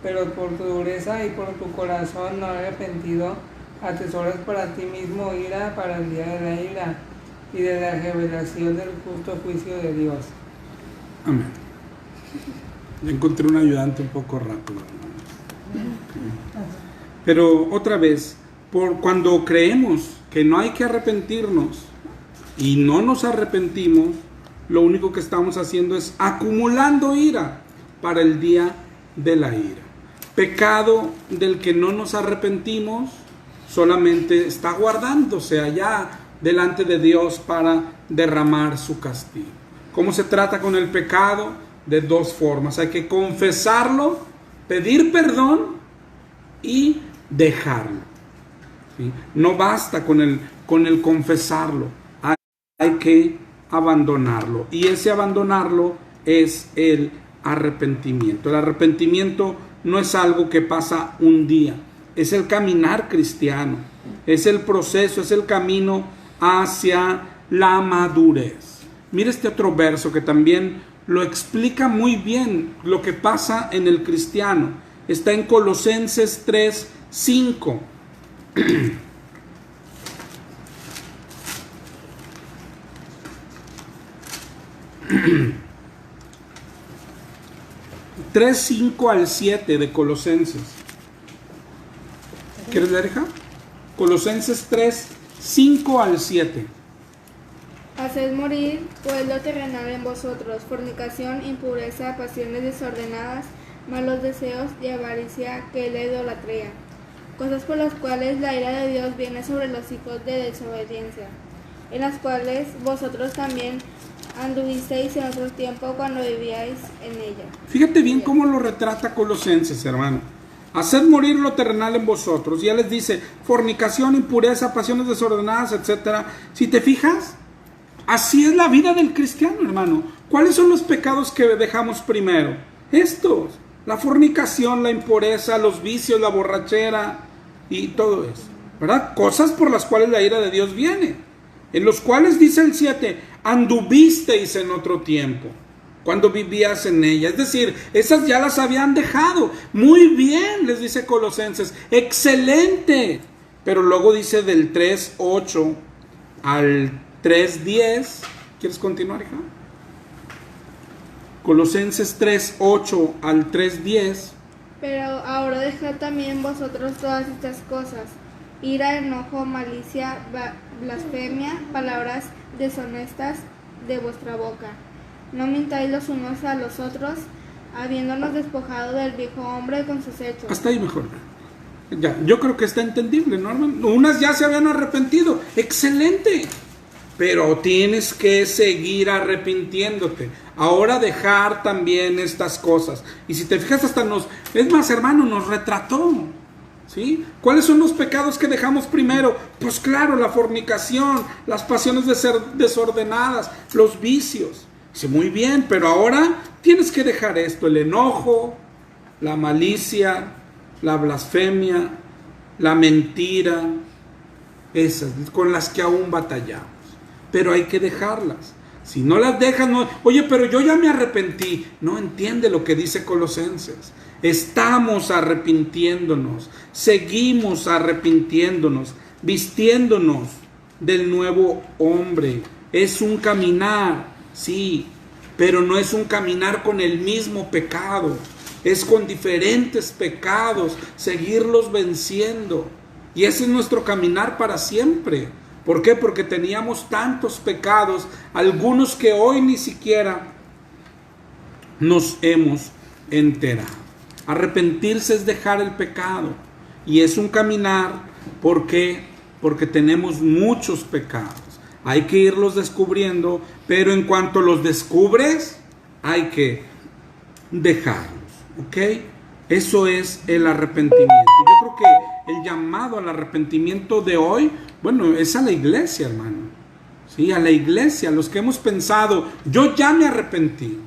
pero por tu dureza y por tu corazón no arrepentido, atesoras para ti mismo ira para el día de la ira y de la revelación del justo juicio de Dios. Amén. Ya encontré un ayudante un poco rápido. Pero otra vez, cuando creemos que no hay que arrepentirnos y no nos arrepentimos, lo único que estamos haciendo es acumulando ira para el día de la ira. Pecado del que no nos arrepentimos solamente está guardándose allá delante de Dios para derramar su castigo. ¿Cómo se trata con el pecado? De dos formas. Hay que confesarlo, pedir perdón y dejarlo. ¿Sí? No basta con el confesarlo. Hay que abandonarlo. Y ese abandonarlo es el arrepentimiento. El arrepentimiento no es algo que pasa un día. Es el caminar cristiano, es el proceso, es el camino hacia la madurez. Mira este otro verso que también lo explica muy bien lo que pasa en el cristiano. Está en Colosenses 3, 5. 3, 5 al 7 de Colosenses. ¿Quieres leer, hija? Colosenses 3, 5 al 7. Haced morir pues lo terrenal en vosotros: fornicación, impureza, pasiones desordenadas, malos deseos y avaricia, que es la idolatría. Cosas por las cuales la ira de Dios viene sobre los hijos de desobediencia, en las cuales vosotros también anduvisteis en otro tiempo cuando vivíais en ella. Fíjate bien cómo lo retrata Colosenses, hermano. Haced morir lo terrenal en vosotros. Ya les dice fornicación, impureza, pasiones desordenadas, etc. Si te fijas, así es la vida del cristiano, hermano. ¿Cuáles son los pecados que dejamos primero? Estos: la fornicación, la impureza, los vicios, la borrachera y todo eso, ¿verdad? Cosas por las cuales la ira de Dios viene, en los cuales dice el 7, anduvisteis en otro tiempo, cuando vivías en ella. Es decir, esas ya las habían dejado. Muy bien, les dice Colosenses, excelente. Pero luego dice del 3:8 al 3:10. ¿Quieres continuar, hija? Colosenses 3:8 al 3:10. Pero ahora dejad también vosotros todas estas cosas: ira, enojo, malicia, blasfemia, palabras deshonestas de vuestra boca. No mintáis los unos a los otros, habiéndonos despojado del viejo hombre con sus hechos. Hasta ahí mejor. Ya, yo creo que está entendible, ¿no, hermano? Unas ya se habían arrepentido. Excelente. Pero tienes que seguir arrepintiéndote. Ahora dejar también estas cosas. Y si te fijas, hasta es más, hermano, nos retrató. ¿Sí? ¿Cuáles son los pecados que dejamos primero? Pues claro, la fornicación, las pasiones desordenadas, los vicios. Dice, muy bien, pero ahora tienes que dejar esto: el enojo, la malicia, la blasfemia, la mentira, esas con las que aún batallamos. Pero hay que dejarlas. Si no las dejas, no. Oye, pero yo ya me arrepentí. No entiende lo que dice Colosenses. Estamos arrepintiéndonos, seguimos arrepintiéndonos, vistiéndonos del nuevo hombre. Es un caminar, sí, pero no es un caminar con el mismo pecado. Es con diferentes pecados, seguirlos venciendo. Y ese es nuestro caminar para siempre. ¿Por qué? Porque teníamos tantos pecados, algunos que hoy ni siquiera nos hemos enterado. Arrepentirse es dejar el pecado. Y es un caminar, ¿por qué? Porque tenemos muchos pecados. Hay que irlos descubriendo, pero en cuanto los descubres, hay que dejarlos. ¿Ok? Eso es el arrepentimiento. Yo creo que el llamado al arrepentimiento de hoy, bueno, es a la iglesia, hermano. Sí, a la iglesia, a los que hemos pensado, yo ya me arrepentí.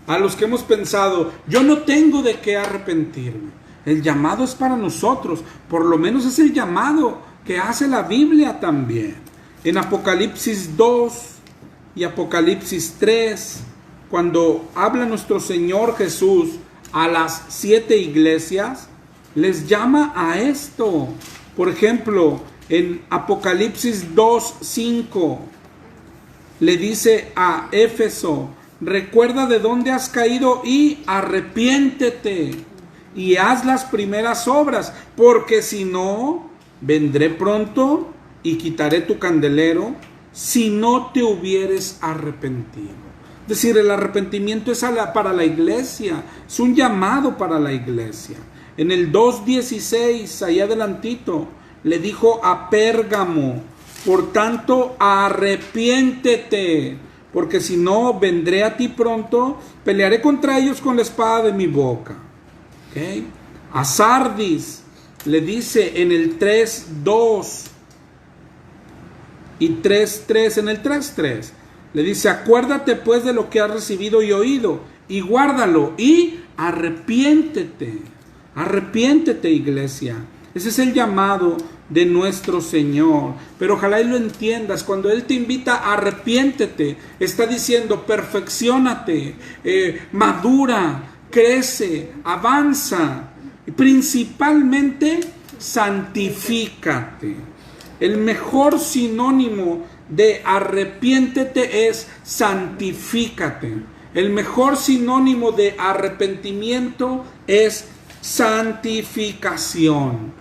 A los que hemos pensado, yo no tengo de qué arrepentirme. El llamado es para nosotros. Por lo menos es el llamado que hace la Biblia también. En Apocalipsis 2 y Apocalipsis 3, cuando habla nuestro Señor Jesús a las 7 iglesias, les llama a esto. Por ejemplo, en Apocalipsis 2:5 le dice a Éfeso: recuerda de dónde has caído y arrepiéntete y haz las primeras obras, porque si no, vendré pronto y quitaré tu candelero si no te hubieres arrepentido. Es decir, el arrepentimiento es para la iglesia, es un llamado para la iglesia. En el 2:16, ahí adelantito, le dijo a Pérgamo: por tanto, arrepiéntete, porque si no, vendré a ti pronto, pelearé contra ellos con la espada de mi boca. ¿Okay? A Sardis le dice en el 3:2 y 3:3, en el 3:3, le dice: acuérdate pues de lo que has recibido y oído, y guárdalo, y arrepiéntete. Arrepiéntete, iglesia. Ese es el llamado de nuestro Señor. Pero ojalá y lo entiendas. Cuando Él te invita a arrepiéntete, está diciendo: perfecciónate, madura, crece, avanza. Y principalmente, santifícate. El mejor sinónimo de arrepiéntete es santifícate. El mejor sinónimo de arrepentimiento es santificación.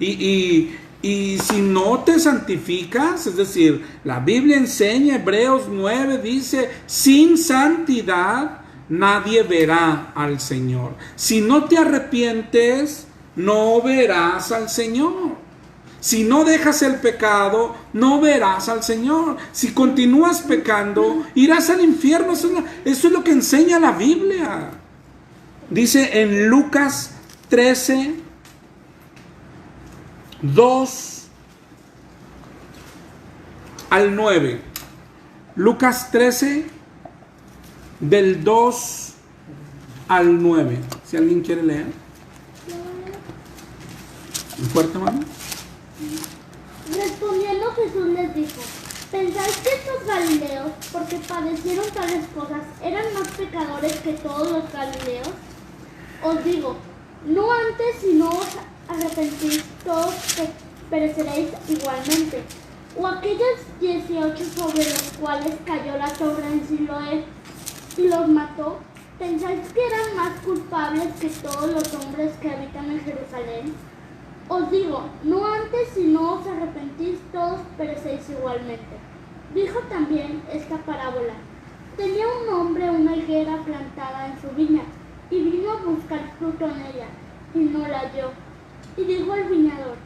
Y Y si no te santificas, es decir, la Biblia enseña, Hebreos 9 dice, sin santidad nadie verá al Señor. Si no te arrepientes, no verás al Señor. Si no dejas el pecado, no verás al Señor. Si continúas pecando, irás al infierno. Eso es lo que enseña la Biblia. Dice en Lucas 13, 2 al 9. Lucas 13, del 2 al 9. Si alguien quiere leer. ¿Fuerte, mano? Respondiendo Jesús les dijo: ¿Pensáis que estos galileos, porque padecieron tales cosas, eran más pecadores que todos los galileos? Os digo, no antes si no os arrepentís, todos pereceréis igualmente. O aquellos 18 sobre los cuales cayó la torre en Siloé y los mató, ¿pensáis que eran más culpables que todos los hombres que habitan en Jerusalén? Os digo, no antes si no os arrepentís, todos perecéis igualmente. Dijo también esta parábola: tenía un hombre una higuera plantada en su viña, y vino a buscar fruto en ella, y no la halló. Y dijo al viñador: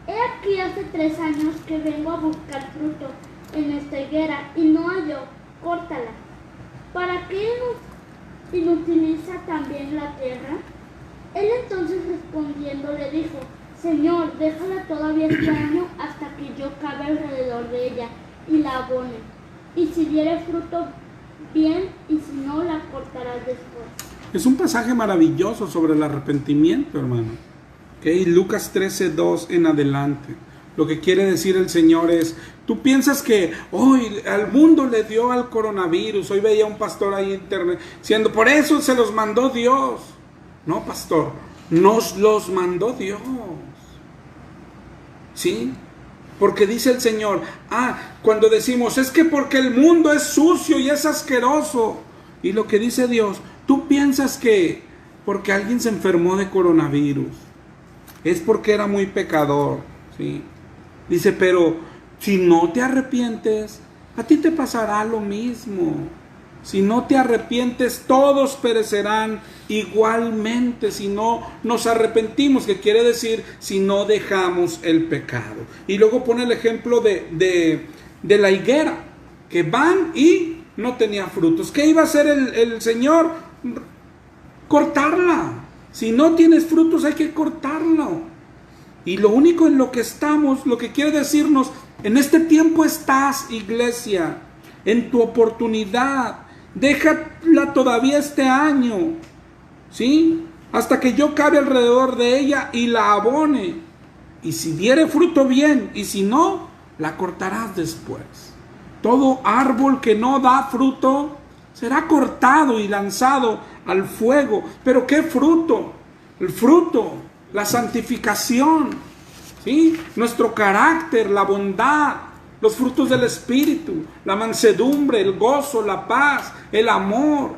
he aquí hace 3 años que vengo a buscar fruto en esta higuera, y no hallo, córtala. ¿Para qué inutiliza también la tierra? Él entonces respondiendo le dijo: Señor, déjala todavía este año hasta que yo cabe alrededor de ella y la abone. Y si diere fruto, bien, y si no, la cortarás después. Es un pasaje maravilloso sobre el arrepentimiento, hermano. ¿Okay? Lucas 13, 2 en adelante. Lo que quiere decir el Señor es, tú piensas que hoy al mundo le dio al coronavirus. Hoy veía un pastor ahí en internet diciendo, por eso se los mandó Dios. No, pastor, nos los mandó Dios. ¿Sí? Porque dice el Señor, cuando decimos, es que porque el mundo es sucio y es asqueroso. Y lo que dice Dios, tú piensas que porque alguien se enfermó de coronavirus, es porque era muy pecador. ¿Sí? Dice, pero si no te arrepientes, a ti te pasará lo mismo. Si no te arrepientes, todos perecerán igualmente. Si no nos arrepentimos, que quiere decir si no dejamos el pecado. Y luego pone el ejemplo de la higuera, que van y no tenía frutos. ¿Qué iba a hacer el Señor? Cortarla. Si no tienes frutos, hay que cortarlo. Y lo único en lo que estamos, lo que quiere decirnos, en este tiempo estás, iglesia, en tu oportunidad. Déjala todavía este año, ¿sí? Hasta que yo cabe alrededor de ella y la abone. Y si diere fruto, bien, y si no, la cortarás después. Todo árbol que no da fruto será cortado y lanzado al fuego. ¿Pero qué fruto? El fruto, la santificación, ¿sí? Nuestro carácter, la bondad, los frutos del Espíritu, la mansedumbre, el gozo, la paz, el amor,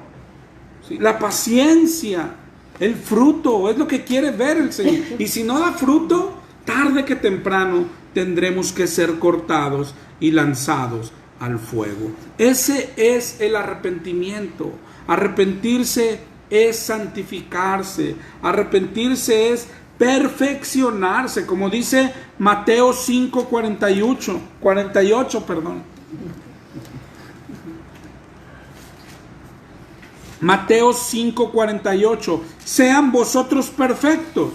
¿sí? La paciencia, el fruto, es lo que quiere ver el Señor. Y si no da fruto, tarde que temprano tendremos que ser cortados y lanzados al fuego. Ese es el arrepentimiento. Arrepentirse es santificarse. Arrepentirse es perfeccionarse, como dice Mateo 5, 48, Mateo 5, 48. Sean vosotros perfectos,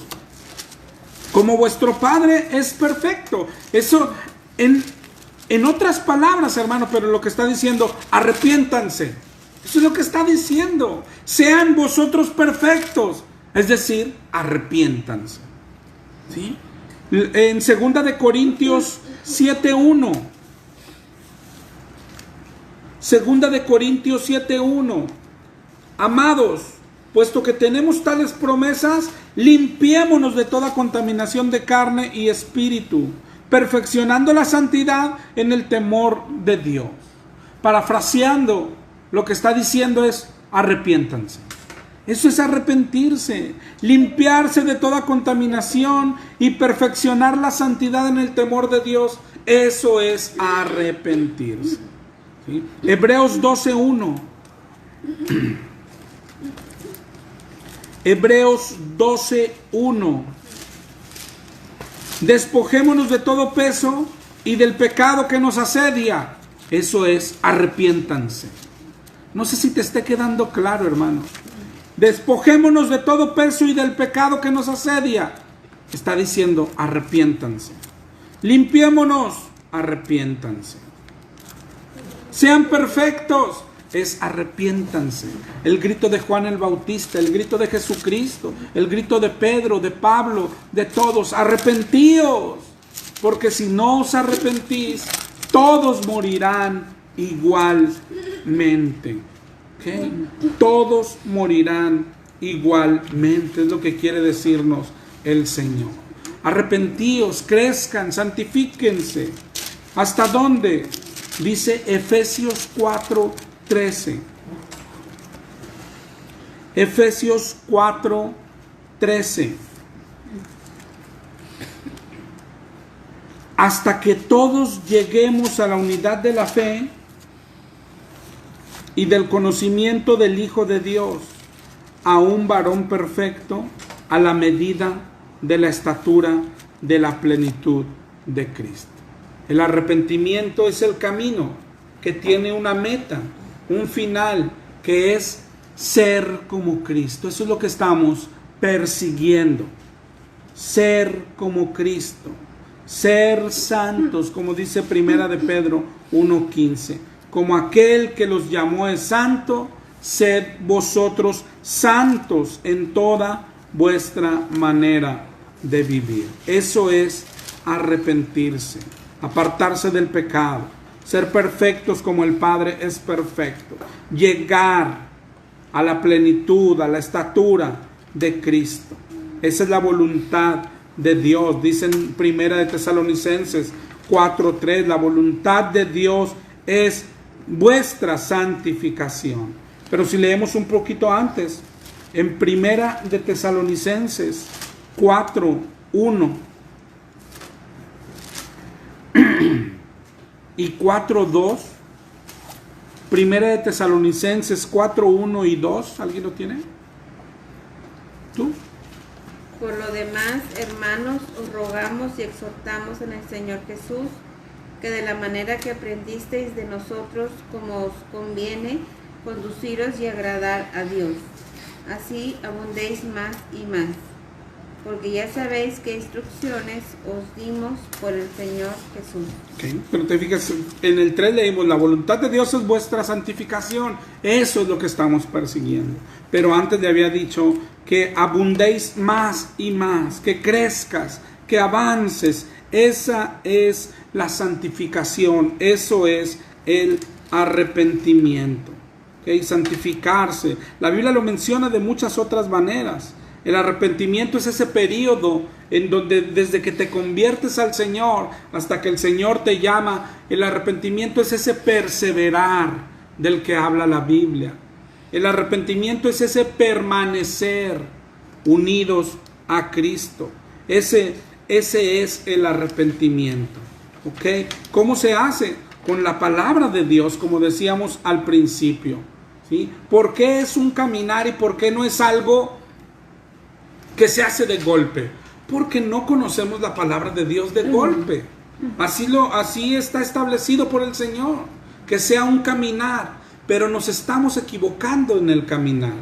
como vuestro Padre es perfecto. Eso en otras palabras, hermano, pero lo que está diciendo, arrepiéntanse. Eso es lo que está diciendo. Sean vosotros perfectos. Es decir, arrepiéntanse. ¿Sí? En 2 de Corintios 7:1. 2 de Corintios 7:1. Amados, puesto que tenemos tales promesas, limpiémonos de toda contaminación de carne y espíritu, perfeccionando la santidad en el temor de Dios. Parafraseando, lo que está diciendo es, arrepiéntanse. Eso es arrepentirse, limpiarse de toda contaminación y perfeccionar la santidad en el temor de Dios. Eso es arrepentirse. ¿Sí? Hebreos 12:1. Hebreos 12:1. Despojémonos de todo peso y del pecado que nos asedia. Eso es, arrepiéntanse. No sé si te esté quedando claro, hermano. Despojémonos de todo peso y del pecado que nos asedia. Está diciendo, arrepiéntanse. Limpiémonos, arrepiéntanse. Sean perfectos, es arrepiéntanse. El grito de Juan el Bautista, el grito de Jesucristo, el grito de Pedro, de Pablo, de todos, arrepentíos, porque si no os arrepentís, todos morirán igualmente. ¿Okay? Todos morirán igualmente, es lo que quiere decirnos el Señor. Arrepentíos, crezcan, santifíquense. ¿Hasta dónde? Dice Efesios 4:13. Efesios 4:13. Hasta que todos lleguemos a la unidad de la fe y del conocimiento del Hijo de Dios, a un varón perfecto, a la medida de la estatura de la plenitud de Cristo. El arrepentimiento es el camino que tiene una meta, un final, que es ser como Cristo. Eso es lo que estamos persiguiendo. Ser como Cristo. Ser santos, como dice Primera de Pedro 1:15. Como aquel que los llamó es santo, sed vosotros santos en toda vuestra manera de vivir. Eso es arrepentirse, apartarse del pecado, ser perfectos como el Padre es perfecto, llegar a la plenitud, a la estatura de Cristo. Esa es la voluntad de Dios. Dice en Primera de Tesalonicenses 4:3, la voluntad de Dios es vuestra santificación. Pero si leemos un poquito antes, en Primera de Tesalonicenses 4:1 y 4:2, Primera de Tesalonicenses 4:1 y 2, ¿alguien lo tiene? ¿Tú? Por lo demás, hermanos, os rogamos y exhortamos en el Señor Jesús, que de la manera que aprendisteis de nosotros, como os conviene, conduciros y agradar a Dios. Así abundéis más y más, porque ya sabéis qué instrucciones os dimos por el Señor Jesús. Okay. Pero te fijas, en el 3 leímos, la voluntad de Dios es vuestra santificación. Eso es lo que estamos persiguiendo. Pero antes le había dicho que abundéis más y más, que crezcas, que avances. Esa es la santificación, eso es el arrepentimiento. ¿Okay? Santificarse. La Biblia lo menciona de muchas otras maneras. El arrepentimiento es ese periodo en donde desde que te conviertes al Señor hasta que el Señor te llama. El arrepentimiento es ese perseverar del que habla la Biblia. El arrepentimiento es ese permanecer unidos a Cristo. Ese es el arrepentimiento. ¿Okay? ¿Cómo se hace? Con la palabra de Dios, como decíamos al principio. ¿Sí? ¿Por qué es un caminar y por qué no es algo que se hace de golpe? Porque no conocemos la palabra de Dios de golpe. Así está establecido por el Señor, que sea un caminar, pero nos estamos equivocando en el caminar.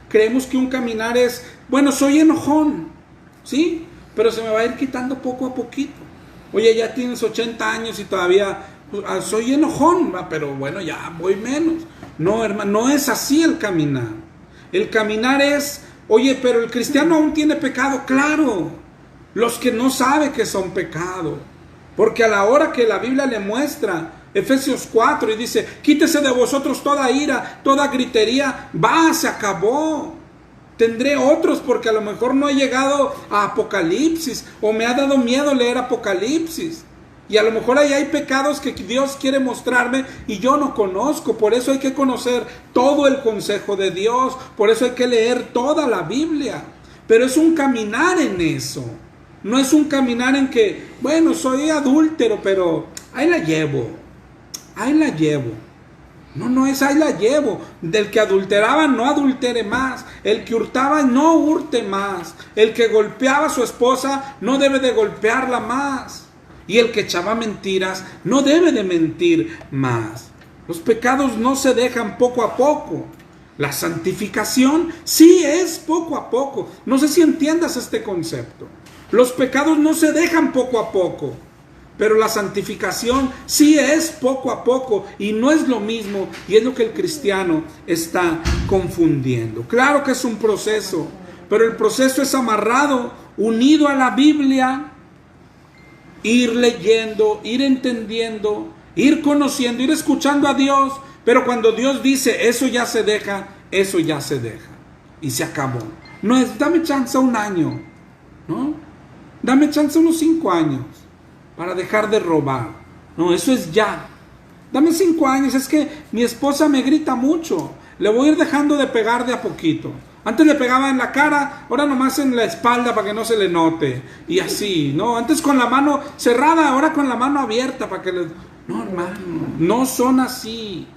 Creemos que un caminar es, bueno, soy enojón, ¿sí? Pero se me va a ir quitando poco a poquito. Oye, ya tienes 80 años y todavía soy enojón, pero bueno, ya voy menos. No, hermano, no es así el caminar. El caminar es, oye, pero el cristiano aún tiene pecado. Claro, los que no saben que son pecado. Porque a la hora que la Biblia le muestra, Efesios 4, y dice, quítese de vosotros toda ira, toda gritería, se acabó. Tendré otros porque a lo mejor no he llegado a Apocalipsis o me ha dado miedo leer Apocalipsis. Y a lo mejor ahí hay pecados que Dios quiere mostrarme y yo no conozco. Por eso hay que conocer todo el consejo de Dios. Por eso hay que leer toda la Biblia. Pero es un caminar en eso. No es un caminar en que, bueno, soy adúltero, pero ahí la llevo. Ahí la llevo. No es ahí la llevo. Del que adulteraba no adultere más. El que hurtaba no hurte más. El que golpeaba a su esposa no debe de golpearla más. Y el que echaba mentiras no debe de mentir más. Los pecados no se dejan poco a poco. La santificación sí es poco a poco. No sé si entiendas este concepto. Los pecados no se dejan poco a poco. Pero la santificación sí es poco a poco y no es lo mismo, y es lo que el cristiano está confundiendo. Claro que es un proceso, pero el proceso es amarrado, unido a la Biblia, ir leyendo, ir entendiendo, ir conociendo, ir escuchando a Dios, pero cuando Dios dice eso ya se deja, eso ya se deja y se acabó. No es dame chance un año, ¿no? Dame chance unos 5 años para dejar de robar. No, eso es ya. Dame 5 años, es que mi esposa me grita mucho. Le voy a ir dejando de pegar de a poquito. Antes le pegaba en la cara, ahora nomás en la espalda para que no se le note. Y así, ¿no? Antes con la mano cerrada, ahora con la mano abierta para que le... No, hermano, no son así.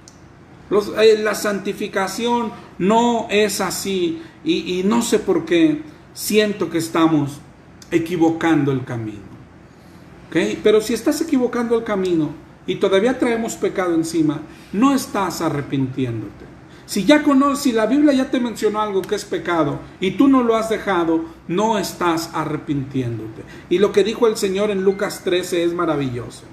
La santificación no es así. Y no sé por qué siento que estamos equivocando el camino. ¿Okay? Pero si estás equivocando el camino y todavía traemos pecado encima, no estás arrepintiéndote. Si la Biblia ya te mencionó algo que es pecado y tú no lo has dejado, no estás arrepintiéndote. Y lo que dijo el Señor en Lucas 13 es maravilloso.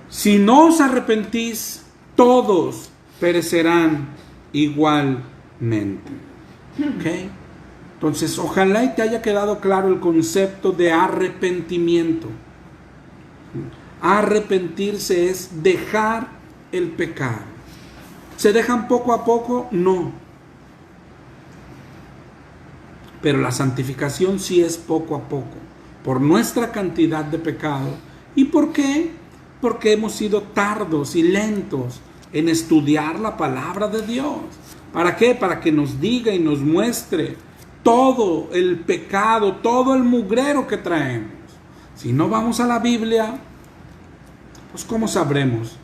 Si no os arrepentís, todos perecerán igualmente. ¿Okay? Entonces, ojalá y te haya quedado claro el concepto de arrepentimiento. Arrepentirse es dejar el pecado. ¿Se dejan poco a poco? No. Pero la santificación sí es poco a poco, por nuestra cantidad de pecado. ¿Y por qué? Porque hemos sido tardos y lentos en estudiar la palabra de Dios. ¿Para qué? Para que nos diga y nos muestre todo el pecado, todo el mugrero que traemos. Si no vamos a la Biblia, pues ¿cómo sabremos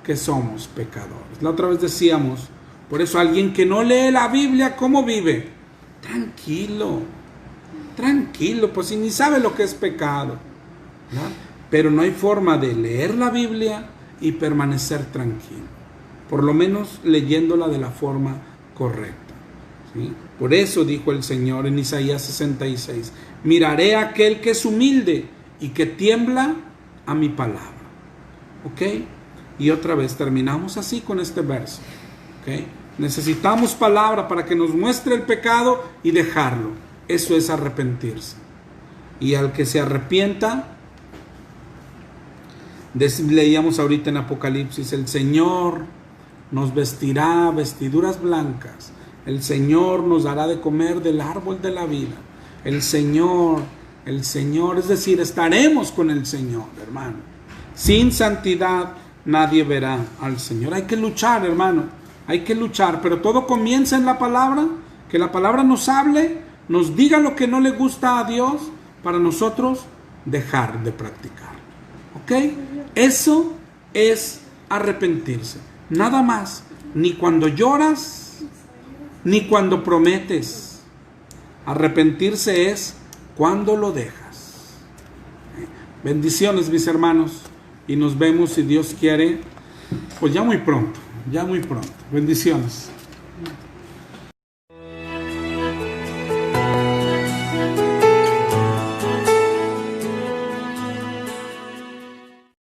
que somos pecadores? La otra vez decíamos, por eso alguien que no lee la Biblia, ¿cómo vive? Tranquilo, pues si ni sabe lo que es pecado, ¿verdad? Pero no hay forma de leer la Biblia y permanecer tranquilo, por lo menos leyéndola de la forma correcta, ¿sí? Por eso dijo el Señor en Isaías 66, miraré a aquel que es humilde y que tiembla a mi palabra. ¿Ok? Y otra vez terminamos así con este verso. ¿Ok? Necesitamos palabra para que nos muestre el pecado y dejarlo. Eso es arrepentirse. Y al que se arrepienta, leíamos ahorita en Apocalipsis, el Señor nos vestirá vestiduras blancas. El Señor nos dará de comer del árbol de la vida. El Señor, es decir, estaremos con el Señor, hermano. Sin santidad nadie verá al Señor. Hay que luchar, hermano. Hay que luchar, pero todo comienza en la palabra. Que la palabra nos hable, nos diga lo que no le gusta a Dios, para nosotros dejar de practicar. ¿Ok? Eso es arrepentirse. Nada más. Ni cuando lloras, ni cuando prometes. Arrepentirse es cuando lo dejas. Bendiciones, mis hermanos. Y nos vemos, si Dios quiere, pues ya muy pronto. Bendiciones.